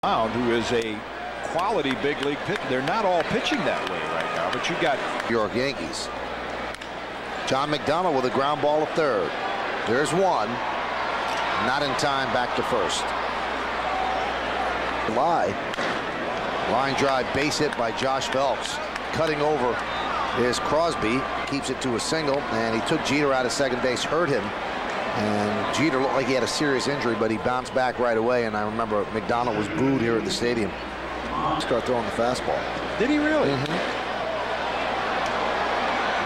Who is a quality big league pitcher. They're not all pitching that way right now, but you got New York Yankees. John McDonald with a ground ball at third. There's one. Not in time, back to first. Line drive, base hit by Josh Phelps. Cutting over is Crosby. Keeps it to a single, and he took Jeter out of second base, hurt him. And Jeter looked like he had a serious injury, but he bounced back right away. And I remember McDonald was booed here at the stadium. Start throwing the fastball. Did he really?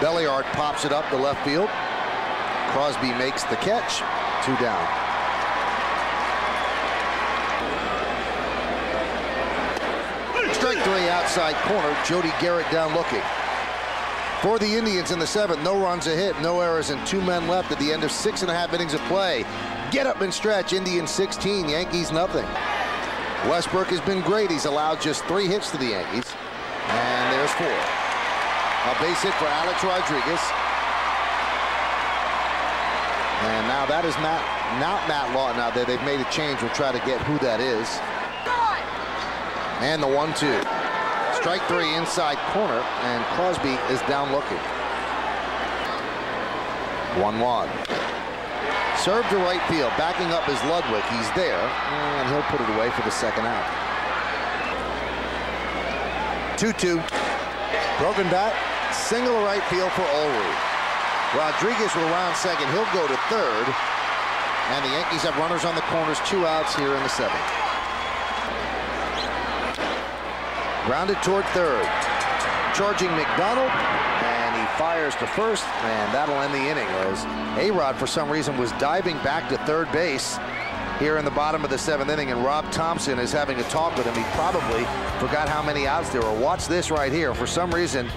Belliard pops it up to left field. Crosby makes the catch. 2 down. Strike 3 outside corner. Jody Garrett down looking. For the Indians in the 7th, no runs, a hit, no errors, and 2 men left at the end of 6.5 innings of play. Get up and stretch. Indians 16, Yankees nothing. Westbrook has been great. He's allowed just 3 hits to the Yankees. And there's 4. A base hit for Alex Rodriguez. And now that is not Matt Lawton out there. They've made a change. We'll try to get who that is. And the 1-2. Strike 3 inside corner, and Crosby is down looking. 1-1. Serve to right field. Backing up is Ludwig. He's there, and he'll put it away for the second out. 2-2. Broken bat. Single to right field for Ulrich. Rodriguez will round second. He'll go to third. And the Yankees have runners on the corners. 2 outs here in the 7th. Grounded toward third. Charging McDonald, and he fires to first, and that'll end the inning. As A-Rod, for some reason, was diving back to third base here in the bottom of the 7th inning, and Rob Thompson is having a talk with him. He probably forgot how many outs there were. Watch this right here. For some reason,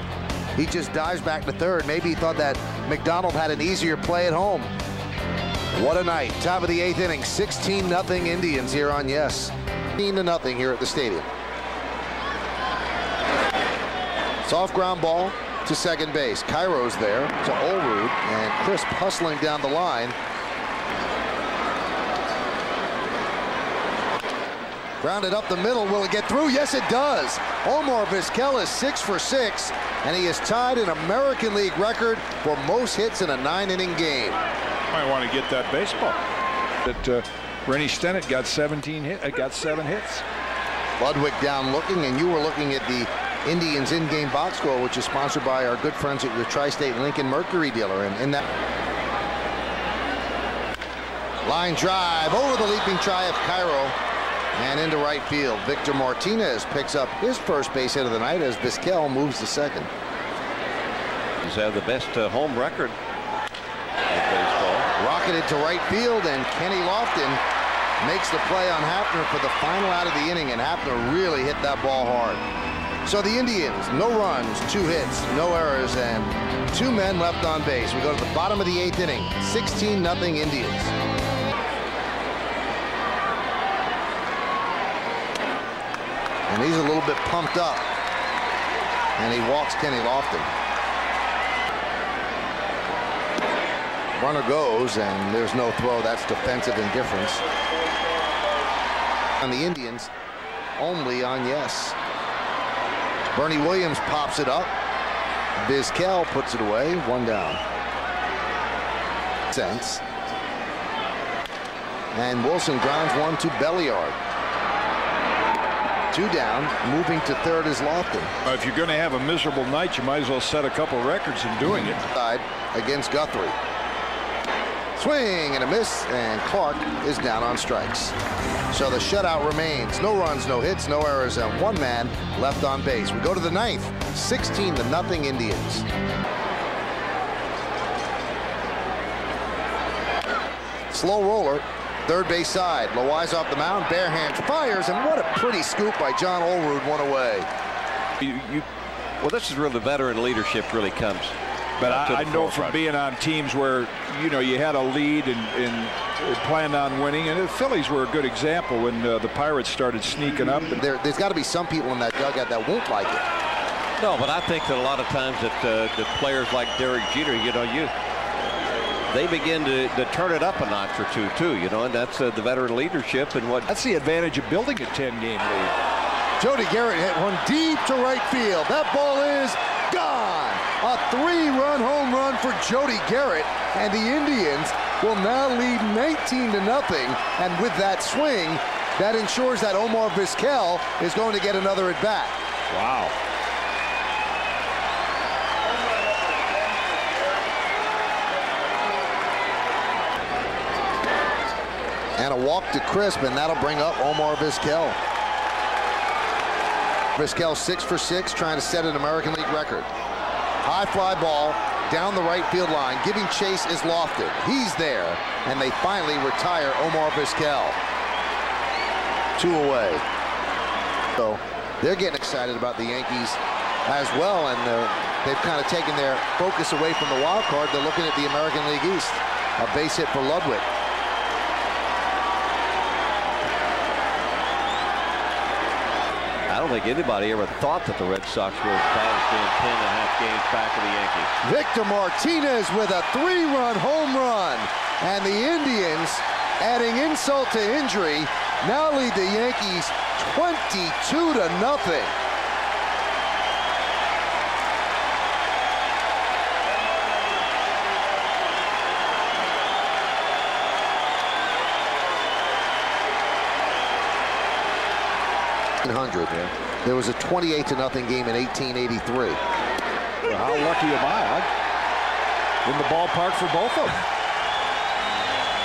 he just dives back to third. Maybe he thought that McDonald had an easier play at home. What a night. Top of the 8th inning, 16-0 Indians here on Yes. 16-0 here at the stadium. Soft ground ball to second base. Cairo's there to Ulrud, and Crisp hustling down the line. Grounded up the middle. Will it get through? Yes, it does. Omar Vizquel is 6 for 6, and he has tied an American League record for most hits in a 9-inning game. Might want to get that baseball. That Rennie Stennett got 7 hits. Ludwig down looking, and you were looking at the Indians in-game box score, which is sponsored by our good friends at your Tri-State Lincoln Mercury dealer. And in that line drive over the leaping try of Cairo and into right field. Victor Martinez picks up his first base hit of the night as Vizquel moves to second. He's had the best home record in baseball. Rocketed to right field, and Kenny Lofton makes the play on Hafner for the final out of the inning, and Hafner really hit that ball hard. So the Indians, no runs, 2 hits, no errors, and 2 men left on base. We go to the bottom of the 8th inning, 16-0 Indians. And he's a little bit pumped up, and he walks Kenny Lofton. Runner goes, and there's no throw. That's defensive indifference. And the Indians only on Yes. Bernie Williams pops it up. Vizquel puts it away. 1 down. Sense. And Wilson grounds one to Belliard. 2 down. Moving to third is Lofton. If you're going to have a miserable night, you might as well set a couple records in doing it. Side against Guthrie. Swing and a miss, and Clark is down on strikes. So the shutout remains. No runs, no hits, no errors, and 1 man left on base. We go to the 9th, 16-0 Indians. Slow roller, third base side. Loaiza off the mound, bare hands, fires, and what a pretty scoop by John Ulrud, 1 away. Well, this is where the veteran leadership really comes. But I know from being on teams where, you know, you had a lead and planned on winning, and the Phillies were a good example when the Pirates started sneaking up. There's got to be some people in that dugout that won't like it. No, but I think that a lot of times that players like Derek Jeter, you know, they begin to turn it up a notch or two, too, you know, and that's the veteran leadership and what. That's the advantage of building a 10-game lead. Jody Garrett hit one deep to right field. That ball is gone. A 3-run home run for Jody Garrett, and the Indians will now lead 19-0. And with that swing, that ensures that Omar Vizquel is going to get another at bat. Wow. And a walk to Crisp, and that'll bring up Omar Vizquel. Vizquel 6 for 6, trying to set an American League record. High fly ball down the right field line. Giving chase is Lofton. He's there, and they finally retire Omar Vizquel. 2 away. So they're getting excited about the Yankees as well, and they've kind of taken their focus away from the wild card. They're looking at the American League East. A base hit for Ludwig. I don't think anybody ever thought that the Red Sox were as bad as being 10.5 games back of the Yankees. Victor Martinez with a 3-run home run. And the Indians, adding insult to injury, now lead the Yankees 22-0. Yeah. There was a 28-0 game in 1883. Well, how lucky am I? I'm in the ballpark for both of them.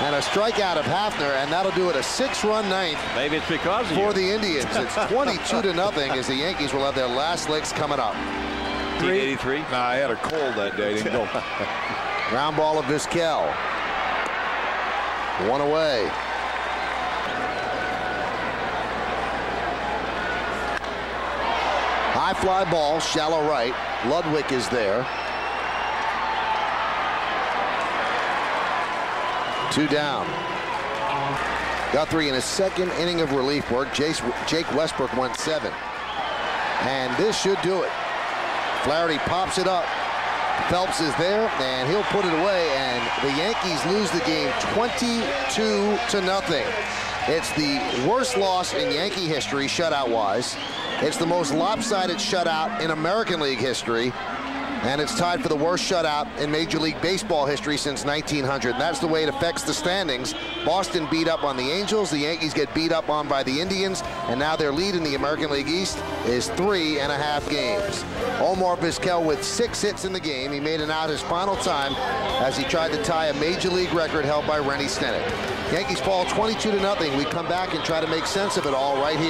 And a strikeout of Hafner, and that'll do it. A 6-run ninth. Maybe it's because of for you. the Indians. It's 22-0 as the Yankees will have their last licks coming up. 1983. Nah, I had a cold that day. Didn't go. Round ball of Vizquel. 1 away. High fly ball, shallow right. Ludwig is there. 2 down. Guthrie in his second inning of relief work. Jake Westbrook went 7. And this should do it. Flaherty pops it up. Phelps is there, and he'll put it away, and the Yankees lose the game 22-0. It's the worst loss in Yankee history, shutout-wise. It's the most lopsided shutout in American League history, and it's tied for the worst shutout in Major League Baseball history since 1900. And that's the way it affects the standings. Boston beat up on the Angels. The Yankees get beat up on by the Indians, and now their lead in the American League East is 3.5 games. Omar Vizquel with 6 hits in the game. He made it out his final time as he tried to tie a Major League record held by Rennie Stennett. Yankees fall 22-0. We come back and try to make sense of it all right here.